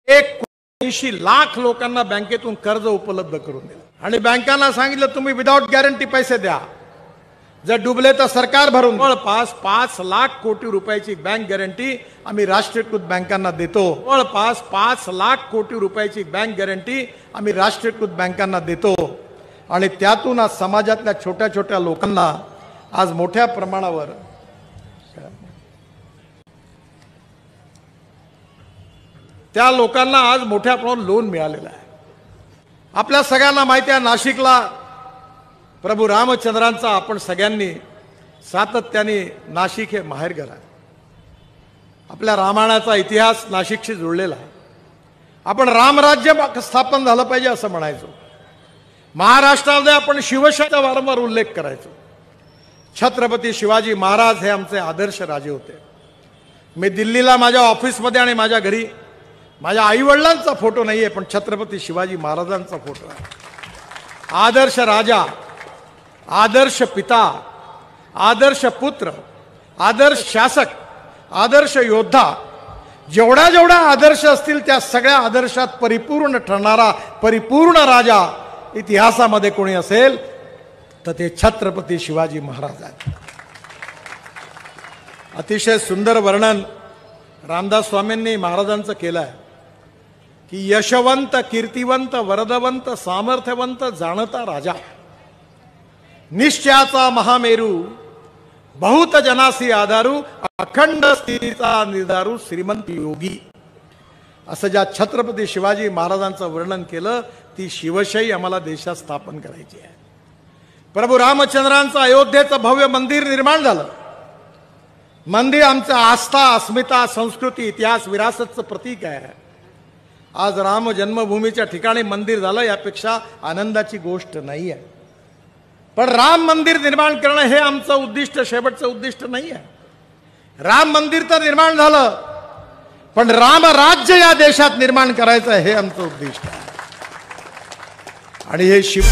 180 लाख लोकांना बँकेतून कर्ज उपलब्ध करून दिलं आणि बँकांना सांगितलं तुम्ही विदाउट गॅरंटी पैसे द्या, जर डुबले तर सरकार भरून. जवळपास 5 लाख कोटी रुपयाची बँक गॅरंटी आम्ही राष्ट्रीयकृत बँकांना देतो. जवळपास 5 लाख कोटी रुपयाची बँक गॅरंटी आम्ही राष्ट्रीयकृत बँकांना देतो आणि त्यातून आज समाजातल्या छोट्या छोट्या लोकांना आज मोठ्या प्रमाणावर त्या लोकांना आज मोठ्या प्रमाणात लोन मिळालेलं आहे. आपल्या सगळ्यांना माहिती आहे नाशिकला प्रभू रामचंद्रांचा आपण सगळ्यांनी सातत्याने नाशिक हे माहेरघर आहे. आपल्या रामायणाचा इतिहास नाशिकशी जुळलेला आहे. आपण रामराज्य स्थापन झालं पाहिजे असं म्हणायचो. महाराष्ट्रामध्ये आपण शिवशाहीचा वारंवार उल्लेख करायचो. छत्रपती शिवाजी महाराज हे आमचे आदर्श राजे होते. मी दिल्लीला माझ्या ऑफिसमध्ये आणि माझ्या घरी माझ्या आईवडिलांचा फोटो नाहीये, पण छत्रपती शिवाजी महाराजांचा फोटो आहे. आदर्श राजा, आदर्श पिता, आदर्श पुत्र, आदर्श शासक, आदर्श योद्धा, जेवढा जेवढा आदर्श असतील त्या सगळ्या आदर्शात परिपूर्ण ठरणारा परिपूर्ण राजा इतिहासामध्ये कोणी असेल तर ते छत्रपती शिवाजी महाराज आहेत. अतिशय सुंदर वर्णन रामदास स्वामींनी महाराजांचं केलं आहे की यशवंत, कीर्तिवंत, वरदवंत, सामर्थ्यवंत, जाणता राजा, निश्चयाचा महामेरू, बहुत जनासी आधारू, अखंड स्थितीचा निर्धारू, श्रीमंत योगी, असं ज्या छत्रपती शिवाजी महाराजांचं वर्णन केलं. ती शिवशाही आम्हाला देशात स्थापन करायची आहे. प्रभू रामचंद्रांचं अयोध्येचं भव्य मंदिर निर्माण झालं. मंदिर आमचं आस्था, अस्मिता, संस्कृती, इतिहास, विरासतचं प्रतीक आहे. आज राम जन्मभूमीच्या ठिकाणी मंदिर झालं यापेक्षा आनंदाची गोष्ट नाही आहे. पण राम मंदिर निर्माण करणं हे आमचं उद्दिष्ट, शेवटचं उद्दिष्ट नाही आहे. राम मंदिर तर निर्माण झालं, पण राम राज्य या देशात निर्माण करायचं हे आमचं उद्दिष्ट आहे. आणि हे शिव